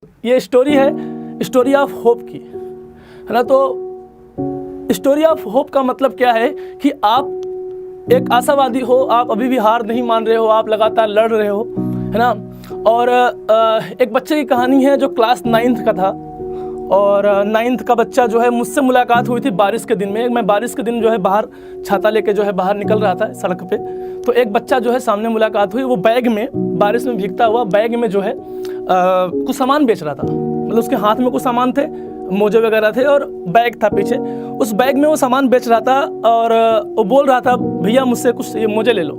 ये स्टोरी है story of hope की, है ना। तो स्टोरी ऑफ होप का मतलब क्या है कि आप एक आशावादी हो, आप अभी भी हार नहीं मान रहे हो, आप लगातार लड़ रहे हो, है ना। और एक बच्चे की कहानी है जो क्लास 9th का था, और 9th का बच्चा जो है मुझसे मुलाकात हुई थी बारिश के दिन में। मैं बारिश के दिन जो है बाहर छाता लेके जो है बाहर निकल रहा था सड़क पे, तो एक बच्चा जो है सामने मुलाकात हुई। वो बैग में, बारिश में भीगता हुआ बैग में जो है कुछ सामान बेच रहा था। मतलब उसके हाथ में कुछ सामान थे, मोजे वगैरह थे और बैग था पीछे। उस बैग में वो सामान बेच रहा था और वो बोल रहा था, भैया मुझसे कुछ ये मोजे ले लो।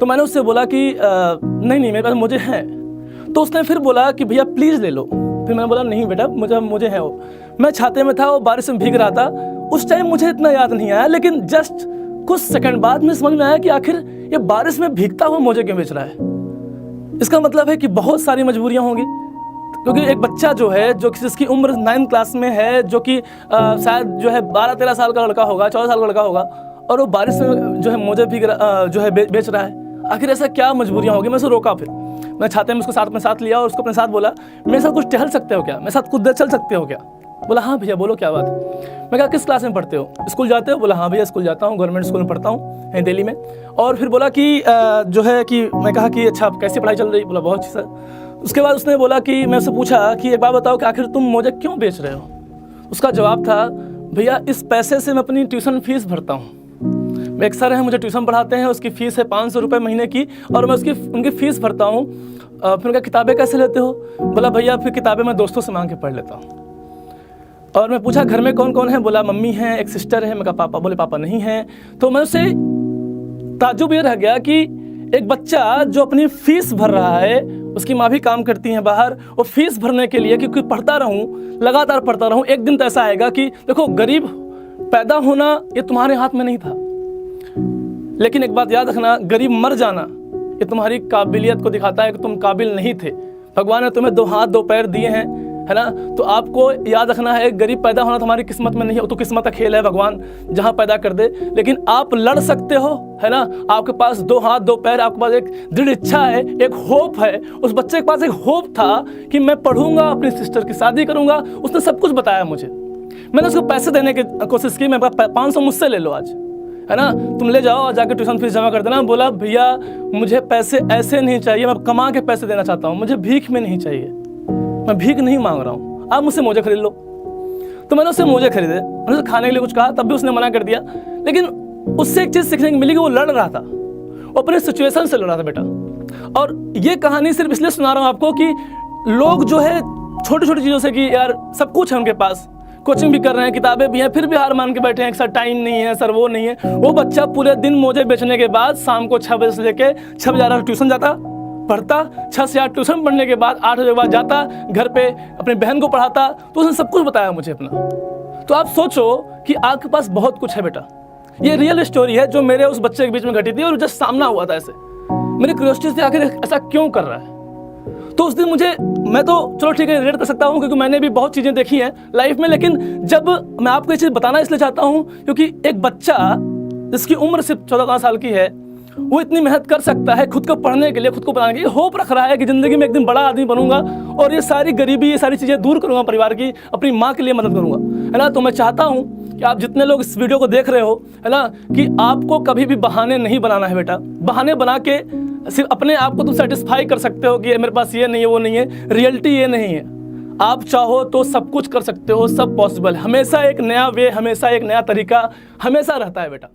तो मैंने उससे बोला कि नहीं मेरे पास मोजे हैं। तो उसने फिर बोला कि भैया प्लीज़ ले लो। फिर मैंने बोला नहीं बेटा, मुझे है वो। मैं छाते में था, वो बारिश में भीग रहा था। उस टाइम मुझे इतना याद नहीं आया, लेकिन जस्ट कुछ सेकंड बाद में समझ में आया कि आखिर ये बारिश में भीगता हुआ मोजे क्यों बेच रहा है। इसका मतलब है कि बहुत सारी मजबूरियाँ होंगी, क्योंकि एक बच्चा जो है जिसकी उम्र 9th क्लास में है, जो कि शायद जो है 12-13 साल का लड़का होगा, 14 साल का लड़का होगा, और वो बारिश में जो है मोजे जो है बेच रहा है। आखिर ऐसा क्या मजबूरियाँ होगी। मैं उसे रोका, फिर मैं छाते में उसको अपने साथ लिया और उसको अपने साथ बोला, मेरे साथ कुछ टहल सकते हो क्या, मेरे साथ कुछ देर चल सकते हो क्या। बोला हाँ भैया बोलो क्या बात है। मैं कहा किस क्लास में पढ़ते हो, स्कूल जाते हो। बोला हाँ भैया स्कूल जाता हूँ, गवर्नमेंट स्कूल में पढ़ता हूँ दिल्ली में। और फिर बोला कि जो है कि मैं कहा कि अच्छा कैसी पढ़ाई चल रही। बोला बहुत अच्छी सर। उसके बाद उसने बोला कि मैं उससे पूछा कि एक बात बताओ कि आखिर तुम मोजे क्यों बेच रहे हो। उसका जवाब था, भैया इस पैसे से मैं अपनी ट्यूशन फीस भरता हूँ। एक सर हैं, मुझे ट्यूशन पढ़ाते हैं, उसकी फ़ीस है 500 रुपये महीने की, और मैं उनकी फ़ीस भरता हूँ। फिर उनका किताबें कैसे लेते हो। बोला भैया फिर किताबें मैं दोस्तों से मांग के पढ़ लेता हूँ। और मैं पूछा घर में कौन कौन है। बोला मम्मी है, एक सिस्टर है। मैं कहा पापा। बोले पापा नहीं है। तो मैं उससे ताज्जुब ये रह गया कि एक बच्चा जो अपनी फ़ीस भर रहा है, उसकी माँ भी काम करती हैं बाहर, वो फीस भरने के लिए, क्योंकि पढ़ता रहूँ, लगातार पढ़ता रहूँ, एक दिन तो ऐसा आएगा कि देखो गरीब पैदा होना ये तुम्हारे हाथ में नहीं था, लेकिन एक बात याद रखना, गरीब मर जाना ये तुम्हारी काबिलियत को दिखाता है कि तुम काबिल नहीं थे। भगवान ने तुम्हें 2 हाथ 2 पैर दिए हैं, है ना। तो आपको याद रखना है, गरीब पैदा होना तुम्हारी किस्मत में नहीं है, वो तो किस्मत का खेल है, भगवान जहाँ पैदा कर दे। लेकिन आप लड़ सकते हो, है ना। आपके पास 2 हाथ 2 पैर, आपके पास एक दृढ़ इच्छा है, एक होप है। उस बच्चे के पास एक होप था कि मैं पढ़ूंगा, अपनी सिस्टर की शादी करूंगा। उसने सब कुछ बताया मुझे। मैंने उसको पैसे देने की कोशिश की। मैं 500 मुझसे ले लो आज, है ना, तुम ले जाओ और जाकर ट्यूशन फीस जमा कर देना। बोला भैया मुझे पैसे ऐसे नहीं चाहिए, मैं कमा के पैसे देना चाहता हूँ, मुझे भीख में नहीं चाहिए, मैं भीख नहीं मांग रहा हूँ, आप मुझसे मोजे खरीद लो। तो मैंने उससे मोजे खरीदे, मैंने उसे खाने के लिए कुछ कहा, तब भी उसने मना कर दिया। लेकिन उससे एक चीज़ सीखने को मिली कि वो लड़ रहा था, वो अपने सिचुएशन से लड़ रहा था बेटा। और ये कहानी सिर्फ इसलिए सुना रहा हूँ आपको कि लोग जो है छोटी छोटी चीज़ों से कि यार सब कुछ है उनके पास, कोचिंग भी कर रहे हैं, किताबें भी हैं, फिर भी हार मान के बैठे हैं, सर टाइम नहीं है, सर वो नहीं है। वो बच्चा पूरे दिन मोजे बेचने के बाद शाम को 6 बजे से लेके 6 बजे ट्यूशन जाता, पढ़ता, 6 से 8 ट्यूशन पढ़ने के बाद 8 बजे बाद जाता घर पे, अपनी बहन को पढ़ाता। तो उसने सब कुछ बताया मुझे अपना। तो आप सोचो कि आपके पास बहुत कुछ है बेटा। ये रियल स्टोरी है जो मेरे उस बच्चे के बीच में घटी थी और जस्ट सामना हुआ था। ऐसे मेरी क्यूरियोसिटी थी आखिर ऐसा क्यों कर रहा है। तो उस दिन मैं तो चलो ठीक है रिलेट कर सकता हूँ, क्योंकि मैंने भी बहुत चीज़ें देखी हैं लाइफ में। लेकिन जब मैं आपको ये चीज़ बताना इसलिए चाहता हूँ क्योंकि एक बच्चा जिसकी उम्र सिर्फ 14 साल की है, वो इतनी मेहनत कर सकता है खुद को पढ़ने के लिए, खुद को बनाने के लिए, होप रख रहा है कि ज़िंदगी में एक दिन बड़ा आदमी बनूंगा और ये सारी गरीबी, ये सारी चीज़ें दूर करूँगा परिवार की, अपनी माँ के लिए मदद करूँगा, है ना। तो मैं चाहता हूँ कि आप जितने लोग इस वीडियो को देख रहे हो, है ना, कि आपको कभी भी बहाने नहीं बनाना है बेटा। बहाने बना के सिर्फ अपने आप को तुम सेटिस्फाई कर सकते हो कि मेरे पास ये नहीं है, वो नहीं है। रियलिटी ये नहीं है। आप चाहो तो सब कुछ कर सकते हो, सब पॉसिबल। हमेशा एक नया वे, हमेशा एक नया तरीका हमेशा रहता है बेटा।